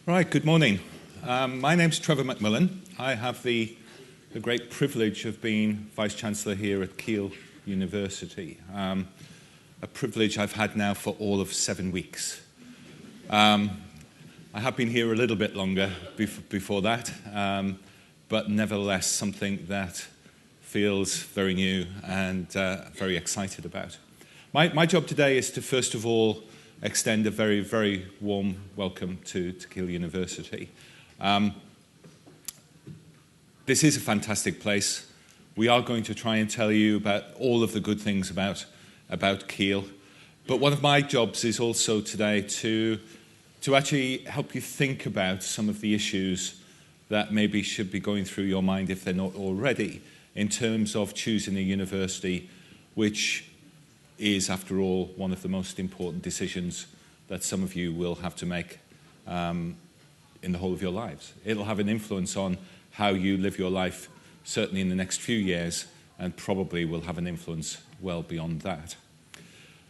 Right, good morning. My name's Trevor McMillan. I have the great privilege of being Vice-Chancellor here at Keele University, a privilege I've had now for all of 7 weeks. I have been here a little bit longer before that, but nevertheless something that feels very new and very excited about. My job today is to first of all extend a very, very warm welcome to Keele University. This is a fantastic place. We are going to try and tell you about all of the good things about Keele. But one of my jobs is also today to actually help you think about some of the issues that maybe should be going through your mind if they're not already, in terms of choosing a university which is, after all, one of the most important decisions that some of you will have to make in the whole of your lives. It'll have an influence on how you live your life, certainly in the next few years, and probably will have an influence well beyond that.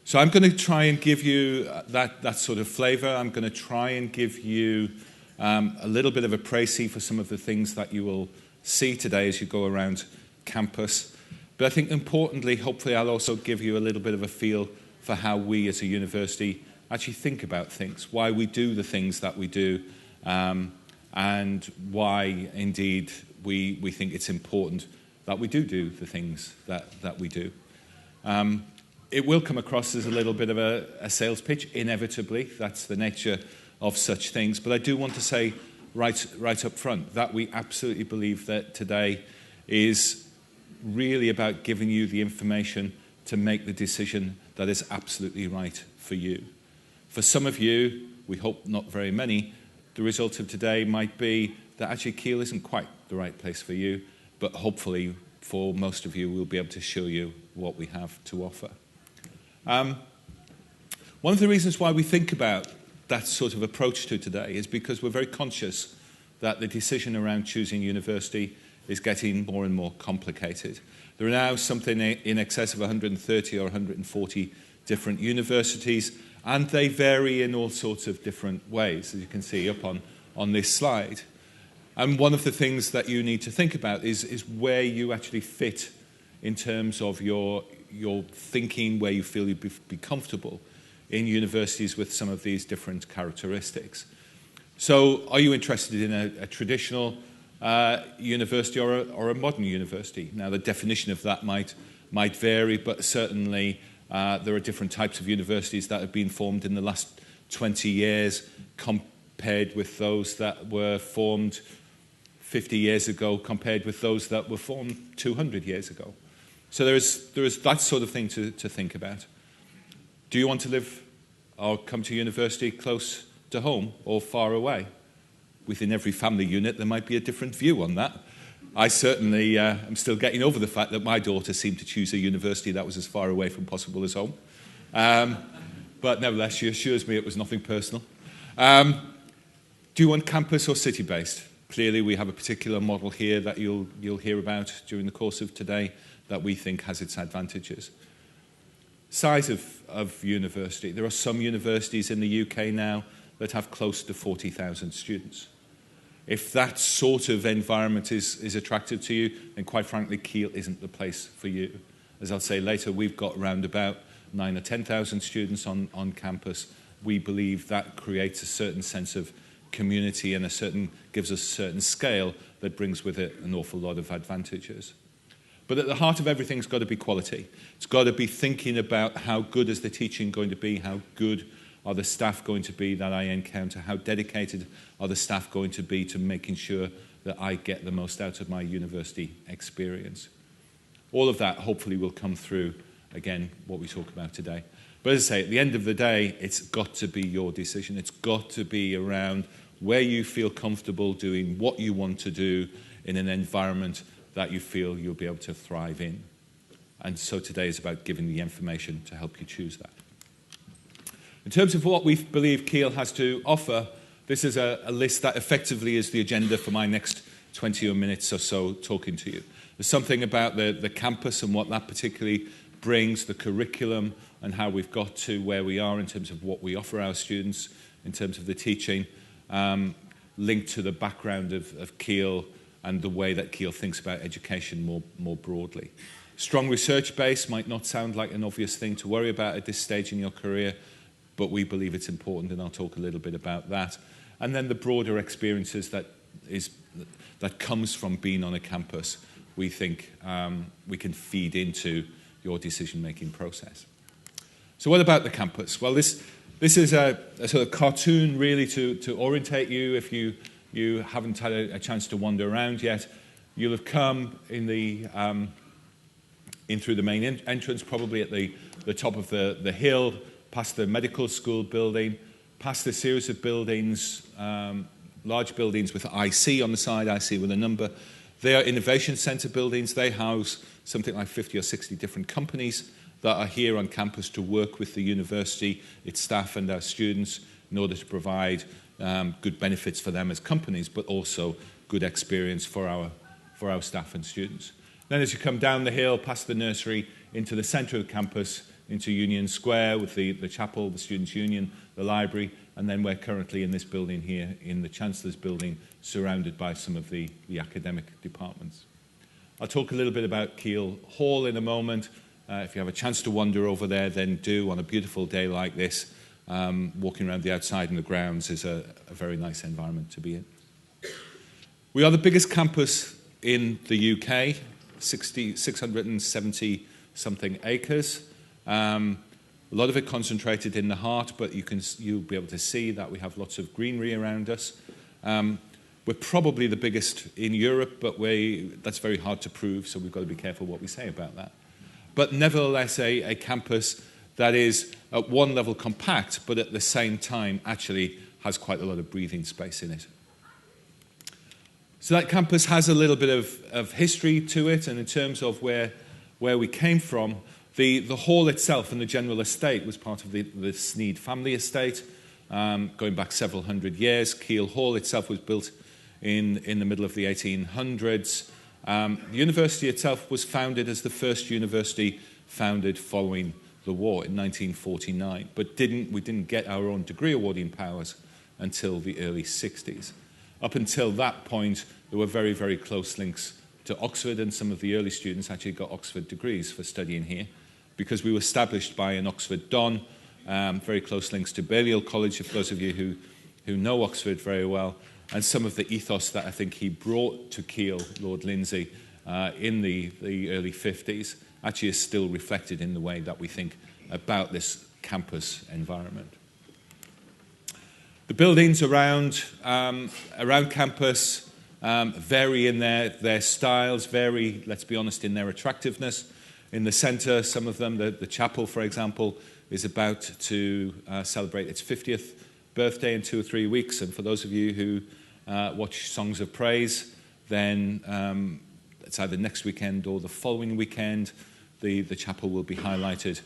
So I'm going to try and give you that sort of flavour. I'm going to try and give you a little bit of a précis for some of the things that you will see today as you go around campus. But I think importantly, hopefully I'll also give you a little bit of a feel for how we as a university actually think about things, why we do the things that we do, and why indeed we think it's important that we do the things that we do. It will come across as a little bit of a sales pitch, inevitably. That's the nature of such things. But I do want to say right up front that we absolutely believe that today is really about giving you the information to make the decision that is absolutely right for you. For some of you, we hope not very many, the result of today might be that actually Keele isn't quite the right place for you, but hopefully for most of you we'll be able to show you what we have to offer. One of the reasons why we think about that sort of approach to today is because we're very conscious that the decision around choosing university is getting more and more complicated. There are now something in excess of 130 or 140 different universities, and they vary in all sorts of different ways, as you can see up on this slide. And one of the things that you need to think about is where you actually fit in terms of your thinking, where you feel you'd be comfortable in universities with some of these different characteristics. So are you interested in a traditional university or a modern university? Now, the definition of that might vary, but certainly there are different types of universities that have been formed in the last 20 years compared with those that were formed 50 years ago, compared with those that were formed 200 years ago. So there is that sort of thing to think about. Do you want to live or come to university close to home or far away? Within every family unit, there might be a different view on that. I certainly am still getting over the fact that my daughter seemed to choose a university that was as far away from possible as home. But nevertheless, she assures me it was nothing personal. Do you want campus or city-based? Clearly, we have a particular model here that you'll hear about during the course of today that we think has its advantages. Size of university. There are some universities in the UK now that have close to 40,000 students. If that sort of environment is attractive to you, then quite frankly, Keele isn't the place for you. As I'll say later, we've got around about 9,000 or 10,000 students on campus. We believe that creates a certain sense of community and gives us a certain scale that brings with it an awful lot of advantages. But at the heart of everything's got to be quality. It's got to be thinking about how good is the teaching going to be, how good are the staff going to be that I encounter, how dedicated are the staff going to be to making sure that I get the most out of my university experience. All of that hopefully will come through, again, what we talk about today. But as I say, at the end of the day, it's got to be your decision. It's got to be around where you feel comfortable doing what you want to do in an environment that you feel you'll be able to thrive in. And so today is about giving the information to help you choose that. In terms of what we believe Keele has to offer, this is a list that effectively is the agenda for my next 20 minutes or so talking to you. There's something about the campus and what that particularly brings, the curriculum, and how we've got to where we are in terms of what we offer our students, in terms of the teaching. linked to the background of Keele and the way that Keele thinks about education more broadly. Strong research base might not sound like an obvious thing to worry about at this stage in your career, but we believe it's important, and I'll talk a little bit about that. And then the broader experiences that comes from being on a campus, we think we can feed into your decision-making process. So what about the campus? Well, this is a sort of cartoon really to orientate you if you haven't had a chance to wander around yet. You'll have come in through the main entrance, probably at the top of the hill, past the medical school building, past a series of buildings, large buildings with IC on the side, IC with a number. They are innovation centre buildings. They house something like 50 or 60 different companies that are here on campus to work with the university, its staff and our students in order to provide good benefits for them as companies, but also good experience for our staff and students. Then as you come down the hill, past the nursery, into the centre of the campus, into Union Square with the chapel, the Students' Union, the library, and then we're currently in this building here, in the Chancellor's building, surrounded by some of the academic departments. I'll talk a little bit about Keele Hall in a moment. If you have a chance to wander over there, then do on a beautiful day like this. Walking around the outside and the grounds is a very nice environment to be in. We are the biggest campus in the UK, 670-something acres. A lot of it concentrated in the heart, but you'll be able to see that we have lots of greenery around us. We're probably the biggest in Europe, but that's very hard to prove, so we've got to be careful what we say about that. But nevertheless, a campus that is at one level compact, but at the same time actually has quite a lot of breathing space in it. So that campus has a little bit of history to it, and in terms of where we came from, the hall itself and the general estate was part of the Sneed family estate, going back several hundred years. Keele Hall itself was built in the middle of the 1800s. The university itself was founded as the first university founded following the war in 1949, but we didn't get our own degree awarding powers until the early 60s. Up until that point, there were very, very close links to Oxford, and some of the early students actually got Oxford degrees for studying here because we were established by an Oxford Don, very close links to Balliol College, for those of you who know Oxford very well, and some of the ethos that I think he brought to Keele, Lord Lindsay, in the early 50s, actually is still reflected in the way that we think about this campus environment. The buildings around campus vary in their styles, vary, let's be honest, in their attractiveness. In the centre, some of them, the chapel, for example, is about to celebrate its 50th birthday in 2 or 3 weeks. And for those of you who watch Songs of Praise, then it's either next weekend or the following weekend. The chapel will be highlighted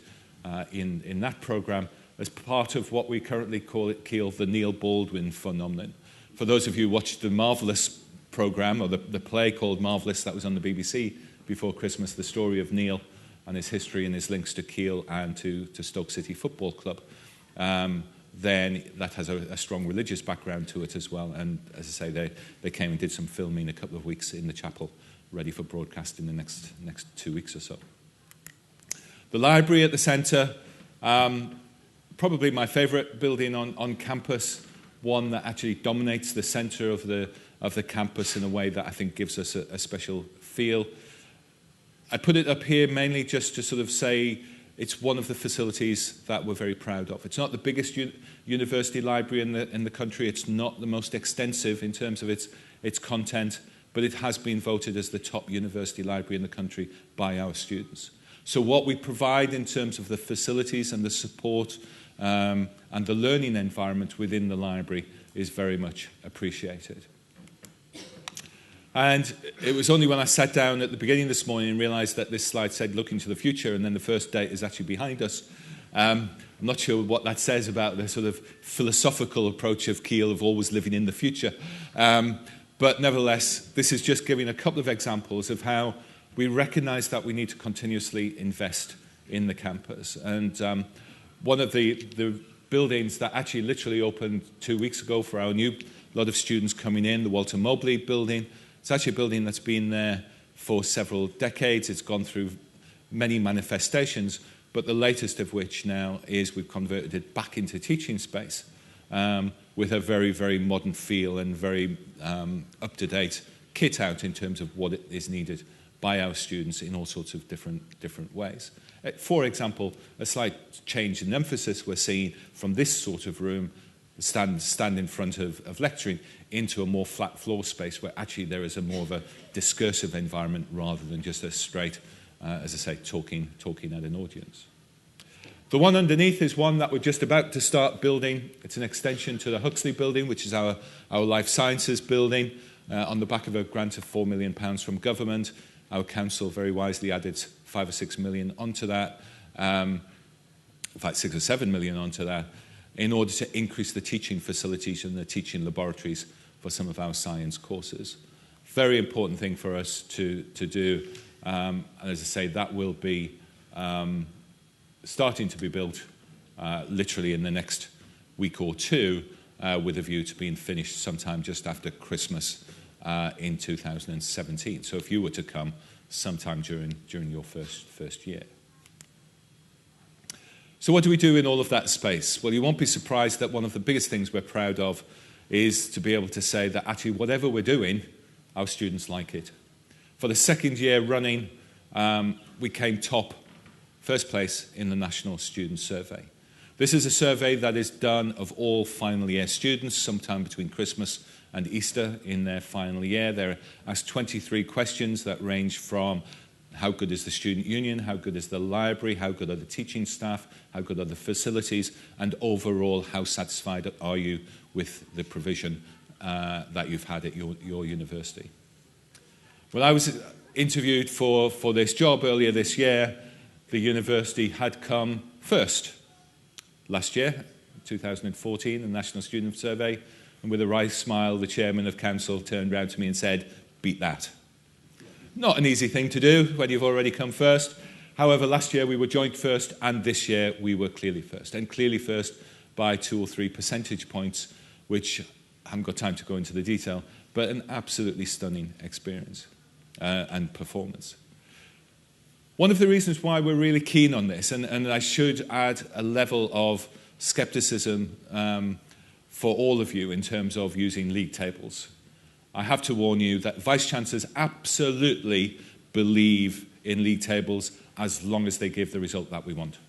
in that programme as part of what we currently call at Keele the Neil Baldwin phenomenon. For those of you who watched the Marvellous programme, or the play called Marvellous that was on the BBC before Christmas, the story of Neil and his history and his links to Keele and to Stoke City Football Club, then that has a strong religious background to it as well. And as I say, they came and did some filming a couple of weeks in the chapel, ready for broadcast in the next 2 weeks or so. The library at the centre, probably my favourite building on campus, one that actually dominates the centre of the campus in a way that I think gives us a special feel. I put it up here mainly just to sort of say it's one of the facilities that we're very proud of. It's not the biggest university library in the country. It's not the most extensive in terms of its content, but it has been voted as the top university library in the country by our students. So what we provide in terms of the facilities and the support and the learning environment within the library is very much appreciated. And it was only when I sat down at the beginning this morning and realised that this slide said looking to the future, and then the first date is actually behind us. I'm not sure what that says about the sort of philosophical approach of Keele of always living in the future. But nevertheless, this is just giving a couple of examples of how we recognise that we need to continuously invest in the campus. And one of the buildings that actually literally opened 2 weeks ago for our new lot of students coming in, the Walter Mobley building. It's actually a building that's been there for several decades. It's gone through many manifestations, but the latest of which now is we've converted it back into teaching space with a very, very modern feel and very up-to-date kit out in terms of what is needed by our students in all sorts of different ways. For example, a slight change in emphasis we're seeing from this sort of room, stand in front of lecturing, into a more flat floor space where actually there is a more of a discursive environment rather than just a straight, as I say, talking at an audience. The one underneath is one that we're just about to start building. It's an extension to the Huxley building, which is our life sciences building, on the back of a grant of £4 million from government. Our council very wisely added 5 or 6 million onto that, in fact 6 or 7 million onto that, in order to increase the teaching facilities and the teaching laboratories for some of our science courses. Very important thing for us to do, and as I say, that will be starting to be built literally in the next week or two, with a view to being finished sometime just after Christmas in 2017. So if you were to come sometime during your first year. So what do we do in all of that space? Well, you won't be surprised that one of the biggest things we're proud of is to be able to say that actually whatever we're doing, our students like it. For the second year running, we came first place in the National Student Survey. This is a survey that is done of all final year students sometime between Christmas and Easter in their final year. They're asked 23 questions that range from how good is the student union, how good is the library, how good are the teaching staff, how good are the facilities, and overall, how satisfied are you with the provision that you've had at your university. When I was interviewed for this job earlier this year, the university had come first. Last year, 2014, the National Student Survey, and with a wry smile, the chairman of council turned around to me and said, "Beat that." Not an easy thing to do when you've already come first. However, last year we were joint first, and this year we were clearly first. And clearly first by 2 or 3 percentage points, which I haven't got time to go into the detail, but an absolutely stunning experience and performance. One of the reasons why we're really keen on this, and I should add a level of scepticism for all of you in terms of using league tables. I have to warn you that Vice-Chancellors absolutely believe in league tables as long as they give the result that we want.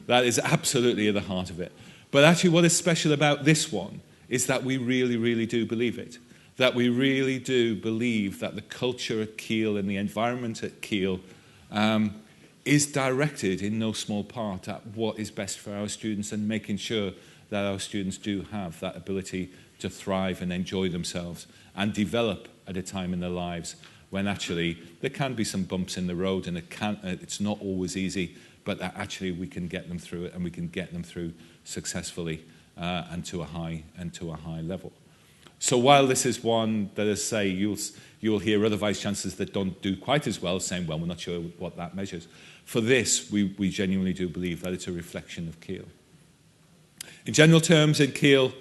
That is absolutely at the heart of it. But actually what is special about this one is that we really, really do believe it. That we really do believe that the culture at Keele and the environment at Keele is directed in no small part at what is best for our students and making sure that our students do have that ability to thrive and enjoy themselves and develop at a time in their lives when actually there can be some bumps in the road and it's not always easy, but that actually we can get them through it and we can get them through successfully and to a high level. So while this is one that, as I say, you'll hear other Vice-Chancellors that don't do quite as well saying, well, we're not sure what that measures. For this, we genuinely do believe that it's a reflection of Keele. In general terms, in Keele,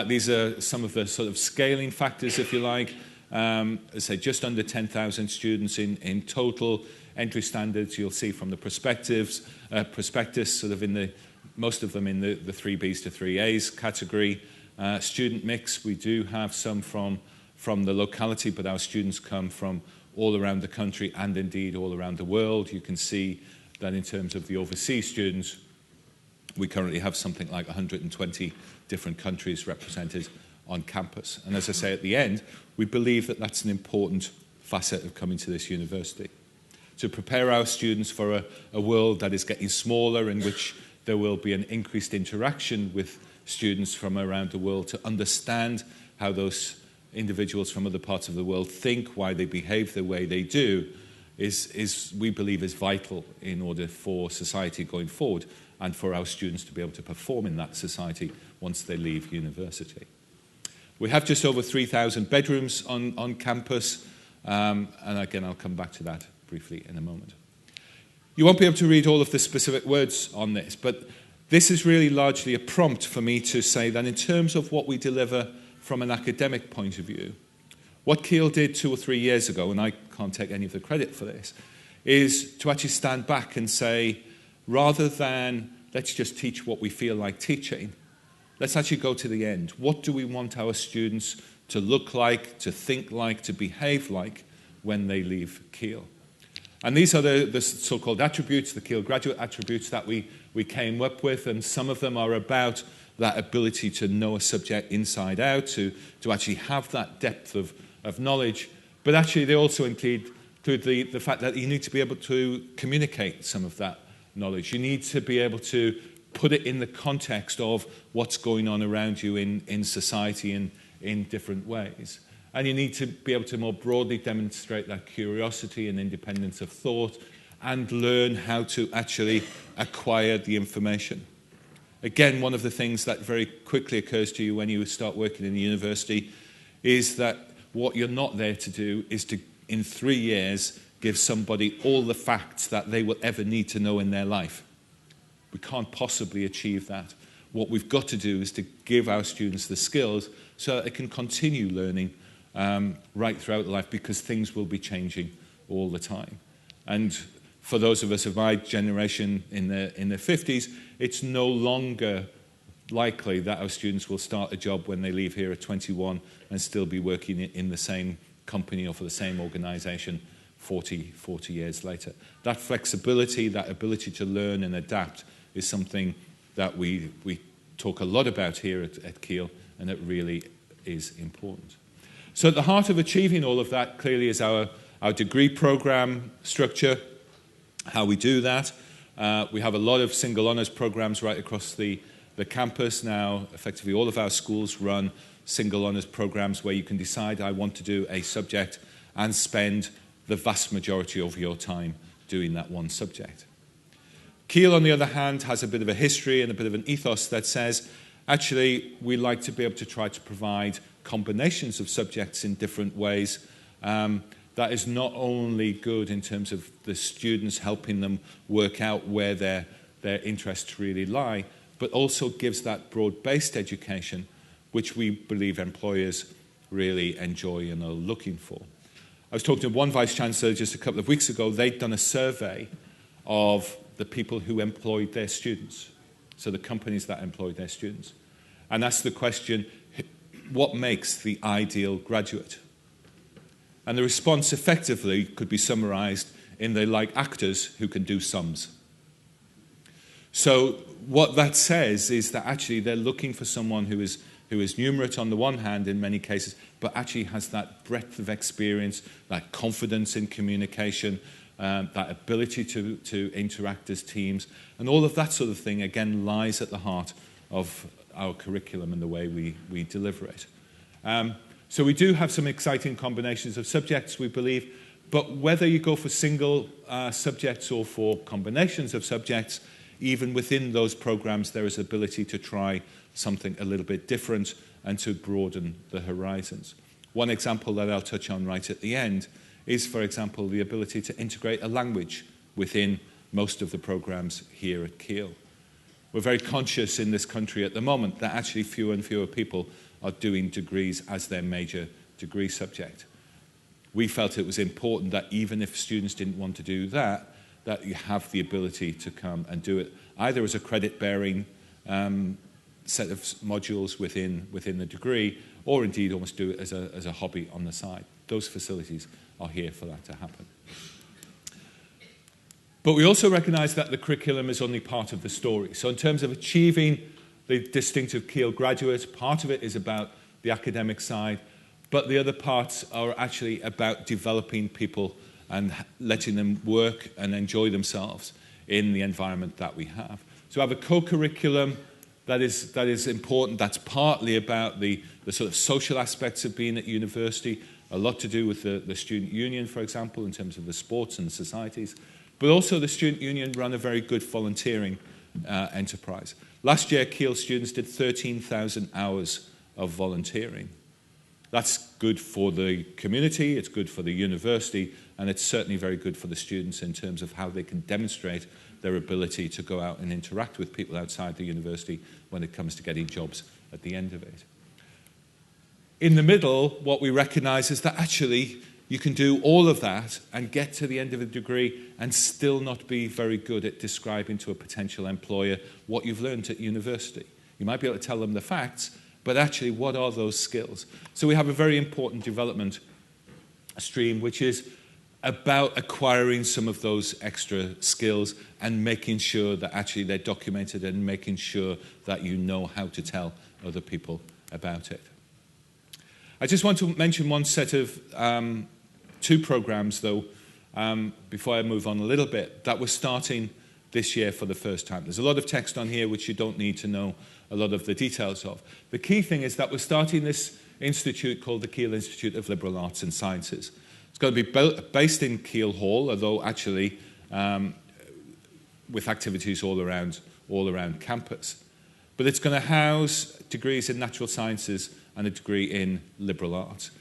these are some of the sort of scaling factors, if you like. As I say, just under 10,000 students in total. Entry standards, you'll see from the prospectus, sort of most of them in the 3Bs to 3As category. Student mix, we do have some from the locality, but our students come from all around the country and indeed all around the world. You can see that in terms of the overseas students, we currently have something like 120 different countries represented on campus. And as I say at the end, we believe that that's an important facet of coming to this university. To prepare our students for a world that is getting smaller, in which there will be an increased interaction with students from around the world, to understand how those individuals from other parts of the world think, why they behave the way they do, is we believe is vital in order for society going forward and for our students to be able to perform in that society once they leave university. We have just over 3,000 bedrooms on campus, and again, I'll come back to that briefly in a moment. You won't be able to read all of the specific words on this, but This is really largely a prompt for me to say that in terms of what we deliver from an academic point of view, what Keele did 2 or 3 years ago, and I can't take any of the credit for this, is to actually stand back and say, rather than let's just teach what we feel like teaching, let's actually go to the end. What do we want our students to look like, to think like, to behave like when they leave Keele? And these are the so-called attributes, the Keele graduate attributes that we came up with, and some of them are about that ability to know a subject inside out, to actually have that depth of knowledge. But actually they also include the fact that you need to be able to communicate some of that knowledge. You need to be able to put it in the context of what's going on around you in society and in different ways. And you need to be able to more broadly demonstrate that curiosity and independence of thought and learn how to actually acquire the information. Again, one of the things that very quickly occurs to you when you start working in the university is that what you're not there to do is to, in 3 years, give somebody all the facts that they will ever need to know in their life. We can't possibly achieve that. What we've got to do is to give our students the skills so that they can continue learning right throughout life, because things will be changing all the time. And for those of us of my generation in the 50s, it's no longer likely that our students will start a job when they leave here at 21 and still be working in the same company or for the same organization 40 years later. That flexibility, that ability to learn and adapt is something that we talk a lot about here at Keele, and it really is important. So at the heart of achieving all of that clearly is our degree program structure, how we do that. We have a lot of single honours programs right across the campus now. Effectively all of our schools run single honours programs where you can decide, I want to do a subject, and spend the vast majority of your time doing that one subject. Keele, on the other hand, has a bit of a history and a bit of an ethos that says, actually, we like to be able to try to provide combinations of subjects in different ways. That is not only good in terms of the students helping them work out where their interests really lie, but also gives that broad-based education, which we believe employers really enjoy and are looking for. I was talking to one Vice-Chancellor just a couple of weeks ago. They'd done a survey of the people who employed their students, so the companies that employed their students, and asked the question, what makes the ideal graduate? And the response effectively could be summarized in they like actors who can do sums. So what that says is that actually they're looking for someone who is numerate on the one hand in many cases, but actually has that breadth of experience, that confidence in communication, that ability to interact as teams, and all of that sort of thing, again, lies at the heart of our curriculum and the way we deliver it. So we do have some exciting combinations of subjects, we believe, but whether you go for single subjects or for combinations of subjects, even within those programs, there is ability to try something a little bit different and to broaden the horizons. One example that I'll touch on right at the end is, for example, the ability to integrate a language within most of the programs here at Keele. We're very conscious in this country at the moment that actually fewer and fewer people are doing degrees as their major degree subject. We felt it was important that even if students didn't want to do that, that you have the ability to come and do it either as a credit-bearing set of modules within the degree, or indeed almost do it as a hobby on the side. Those facilities are here for that to happen. But we also recognise that the curriculum is only part of the story. So in terms of achieving the distinctive Keele graduate, part of it is about the academic side, but the other parts are actually about developing people and letting them work and enjoy themselves in the environment that we have. So we have a co-curriculum that is important. That's partly about the sort of social aspects of being at university, a lot to do with the student union, for example, in terms of the sports and the societies. But also the student union run a very good volunteering enterprise. Last year, Keele students did 13,000 hours of volunteering. That's good for the community, it's good for the university, and it's certainly very good for the students in terms of how they can demonstrate their ability to go out and interact with people outside the university when it comes to getting jobs at the end of it. In the middle, what we recognise is that actually you can do all of that and get to the end of a degree and still not be very good at describing to a potential employer what you've learned at university. You might be able to tell them the facts, but actually what are those skills? So we have a very important development stream which is about acquiring some of those extra skills and making sure that actually they're documented and making sure that you know how to tell other people about it. I just want to mention one set of two programs, though, before I move on a little bit, that we're starting this year for the first time. There's a lot of text on here which you don't need to know a lot of the details of. The key thing is that we're starting this institute called the Keele Institute of Liberal Arts and Sciences. It's going to be based in Keele Hall, although actually with activities all around campus. But it's going to house degrees in natural sciences and a degree in liberal arts.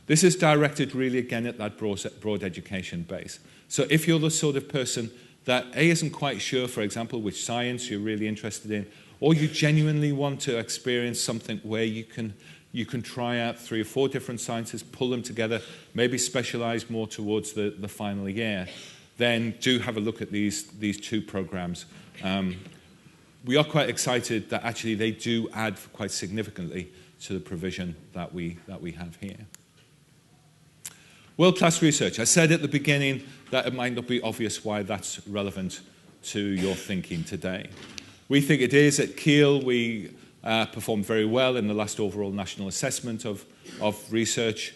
This is directed really again at that broad education base. So if you're the sort of person that isn't quite sure, for example, which science you're really interested in, or you genuinely want to experience something where you can try out 3 or 4 different sciences, pull them together, maybe specialize more towards the final year, then do have a look at these 2 programs. We are quite excited that actually they do add quite significantly to the provision that we have here. World-class research. I said at the beginning that it might not be obvious why that's relevant to your thinking today. We think it is. At Keele, we performed very well in the last overall national assessment of research,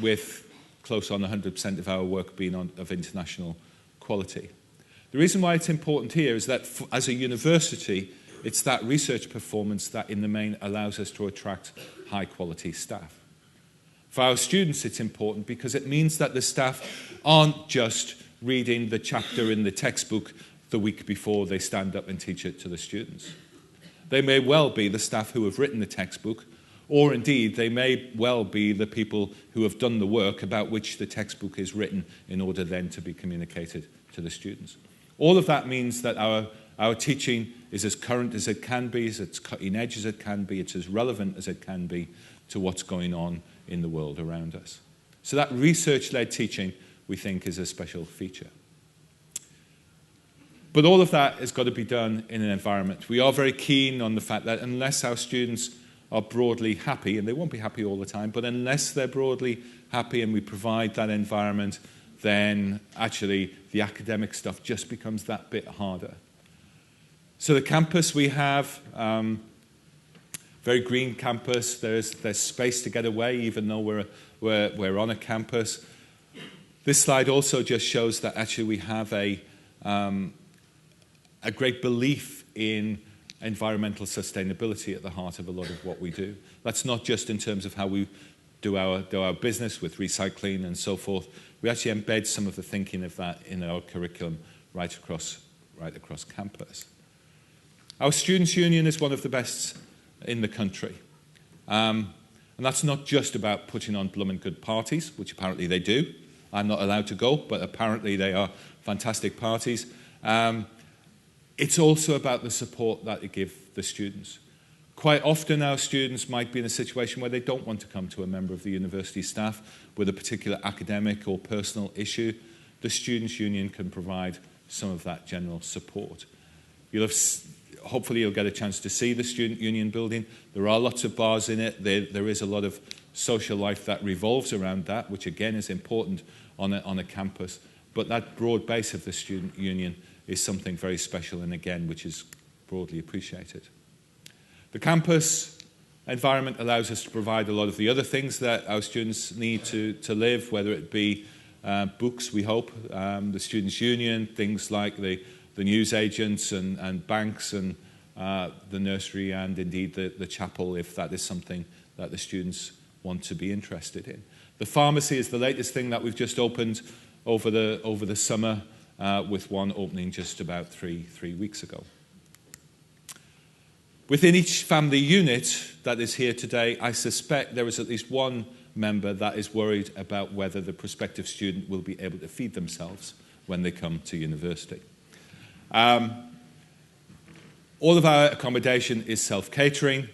with close on 100% of our work being of international quality. The reason why it's important here is that as a university, it's that research performance that in the main allows us to attract high-quality staff. For our students, it's important because it means that the staff aren't just reading the chapter in the textbook the week before they stand up and teach it to the students. They may well be the staff who have written the textbook, or indeed they may well be the people who have done the work about which the textbook is written in order then to be communicated to the students. All of that means that our teaching is as current as it can be, as it's cutting edge as it can be, it's as relevant as it can be to what's going on in the world around us. So that research-led teaching, we think, is a special feature. But all of that has got to be done in an environment. We are very keen on the fact that unless our students are broadly happy, and they won't be happy all the time, but unless they're broadly happy and we provide that environment, then actually the academic stuff just becomes that bit harder. So the campus we have, very green campus. There's space to get away, even though we're on a campus. This slide also just shows that actually we have a great belief in environmental sustainability at the heart of a lot of what we do. That's not just in terms of how we do our business with recycling and so forth. We actually embed some of the thinking of that in our curriculum right across campus. Our Students' Union is one of the best in the country. And that's not just about putting on blooming good parties, which apparently they do. I'm not allowed to go, but apparently they are fantastic parties. It's also about the support that they give the students. Quite often our students might be in a situation where they don't want to come to a member of the university staff with a particular academic or personal issue. The Students' Union can provide some of that general support. Hopefully you'll get a chance to see the Student Union building. There are lots of bars in it. There is a lot of social life that revolves around that, which again is important on a campus. But that broad base of the Student Union is something very special and again, which is broadly appreciated. The campus environment allows us to provide a lot of the other things that our students need to live, whether it be books, we hope, the Students' Union, things like the newsagents and banks and the nursery and indeed the chapel, if that is something that the students want to be interested in. The pharmacy is the latest thing that we've just opened over the summer, with one opening just about three weeks ago. Within each family unit that is here today, I suspect there is at least one member that is worried about whether the prospective student will be able to feed themselves when they come to university. All of our accommodation is self-catering.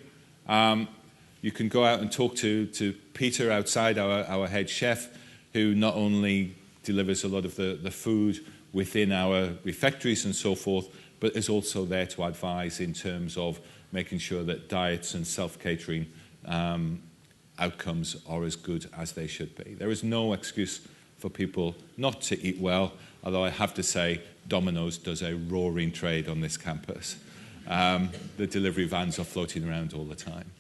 You can go out and talk to Peter outside, our head chef, who not only delivers a lot of the food within our refectories and so forth, but is also there to advise in terms of making sure that diets and self-catering outcomes are as good as they should be. There is no excuse for people not to eat well, although I have to say Domino's does a roaring trade on this campus. The delivery vans are floating around all the time.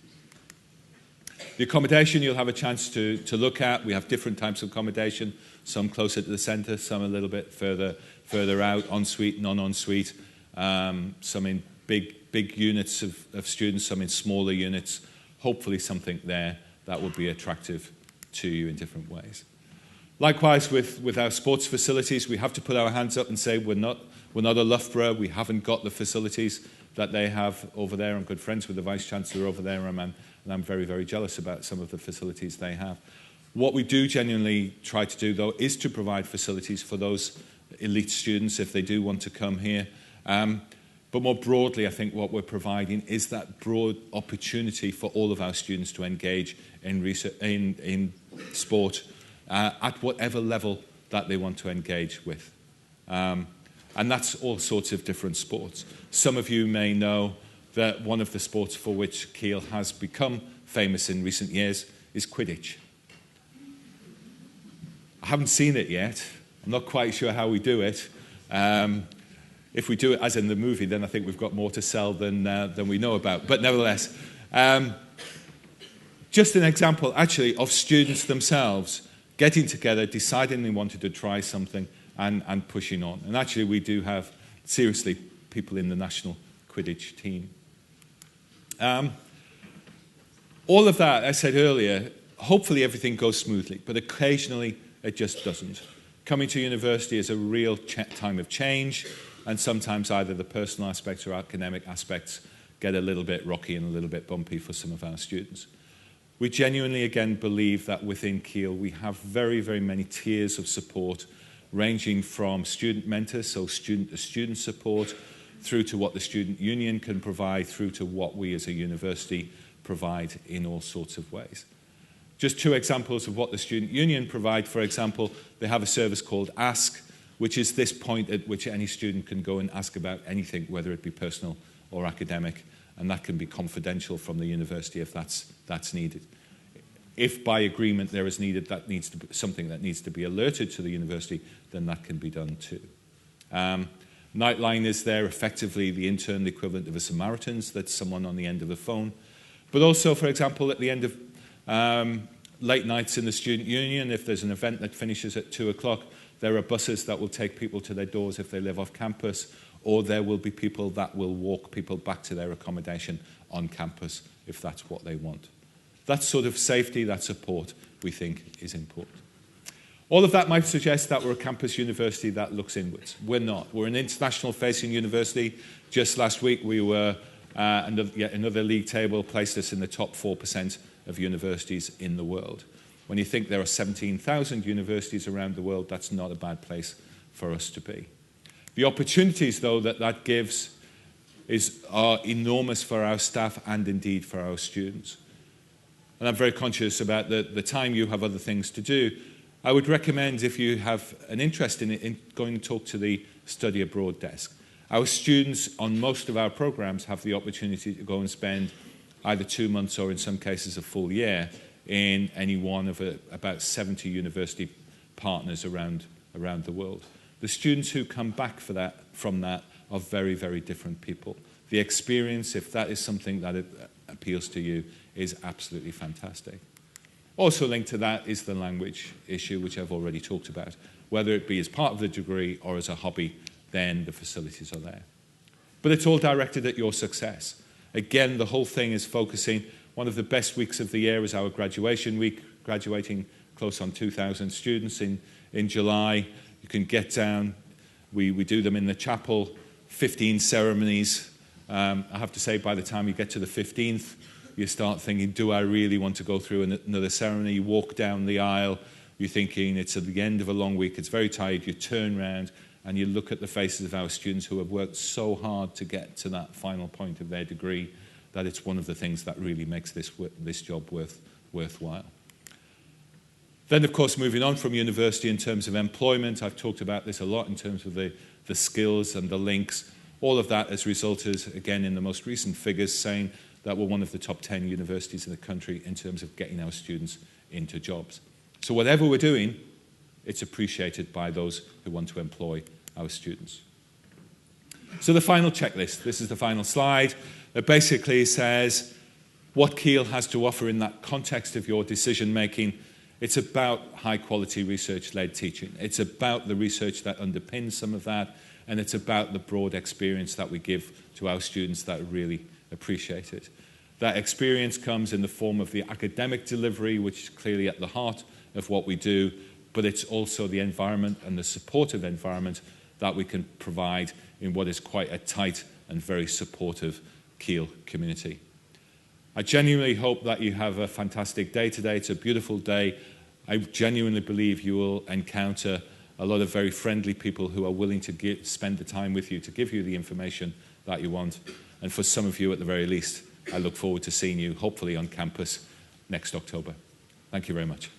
The accommodation you'll have a chance to look at. We have different types of accommodation, some closer to the centre, some a little bit further out, en-suite, non-en-suite, some in big units of students, some in smaller units. Hopefully something there that will be attractive to you in different ways. Likewise with our sports facilities, we have to put our hands up and say we're not a Loughborough, we haven't got the facilities that they have over there. I'm good friends with the Vice-Chancellor over there, and I'm very, very jealous about some of the facilities they have. What we do genuinely try to do, though, is to provide facilities for those elite students if they do want to come here. But more broadly, I think what we're providing is that broad opportunity for all of our students to engage in research, in sport at whatever level that they want to engage with. And that's all sorts of different sports. Some of you may know that one of the sports for which Keele has become famous in recent years is Quidditch. I haven't seen it yet. I'm not quite sure how we do it. If we do it as in the movie, then I think we've got more to sell than we know about. But nevertheless, just an example, actually, of students themselves getting together, deciding they wanted to try something, and pushing on. And actually, we do have, seriously, people in the national Quidditch team. All of that, I said earlier, hopefully everything goes smoothly, but occasionally it just doesn't. Coming to university is a real time of change, and sometimes either the personal aspects or academic aspects get a little bit rocky and a little bit bumpy for some of our students. We genuinely, again, believe that within Keele we have very, very many tiers of support, ranging from student mentors, so student-to-student support, through to what the student union can provide, through to what we as a university provide in all sorts of ways. Just two examples of what the student union provide. For example, they have a service called Ask, which is this point at which any student can go and ask about anything, whether it be personal or academic, and that can be confidential from the university if that's needed. If by agreement there is needed, something that needs to be alerted to the university, then that can be done too. Nightline is there, effectively the internal equivalent of a Samaritan's. That's someone on the end of the phone. But also, for example, at the end of late nights in the student union, if there's an event that finishes at 2 o'clock, there are buses that will take people to their doors if they live off campus, or there will be people that will walk people back to their accommodation on campus if that's what they want. That sort of safety, that support, we think is important. All of that might suggest that we're a campus university that looks inwards. We're not. We're an international-facing university. Just last week, we were another league table placed us in the top 4% of universities in the world. When you think there are 17,000 universities around the world, that's not a bad place for us to be. The opportunities, though, that gives are enormous for our staff and indeed for our students. And I'm very conscious about the time you have other things to do. I would recommend, if you have an interest in it, in going to talk to the study abroad desk. Our students on most of our programs have the opportunity to go and spend either 2 months or in some cases a full year in any one of about 70 university partners around the world. The students who come back from that are very, very different people. The experience, if that is something that appeals to you, is absolutely fantastic. Also linked to that is the language issue, which I've already talked about. Whether it be as part of the degree or as a hobby, then the facilities are there. But it's all directed at your success. Again, the whole thing is focusing. One of the best weeks of the year is our graduation week, graduating close on 2,000 students in July. You can get down. We do them in the chapel, 15 ceremonies, I have to say, by the time you get to the 15th, you start thinking, do I really want to go through another ceremony? You walk down the aisle, you're thinking it's at the end of a long week, it's very tired, you turn around and you look at the faces of our students who have worked so hard to get to that final point of their degree, that it's one of the things that really makes this job worthwhile. Then, of course, moving on from university in terms of employment, I've talked about this a lot in terms of the skills and the links. All of that has resulted, again, in the most recent figures saying that we're one of the top 10 universities in the country in terms of getting our students into jobs. So whatever we're doing, it's appreciated by those who want to employ our students. So the final checklist, this is the final slide. It basically says what Keele has to offer in that context of your decision making. It's about high-quality research-led teaching. It's about the research that underpins some of that, and it's about the broad experience that we give to our students that are really appreciated. That experience comes in the form of the academic delivery, which is clearly at the heart of what we do, but it's also the environment and the supportive environment that we can provide in what is quite a tight and very supportive Keele community. I genuinely hope that you have a fantastic day today. It's a beautiful day. I genuinely believe you will encounter a lot of very friendly people who are willing to spend the time with you to give you the information that you want. And for some of you, at the very least, I look forward to seeing you, hopefully on campus, next October. Thank you very much.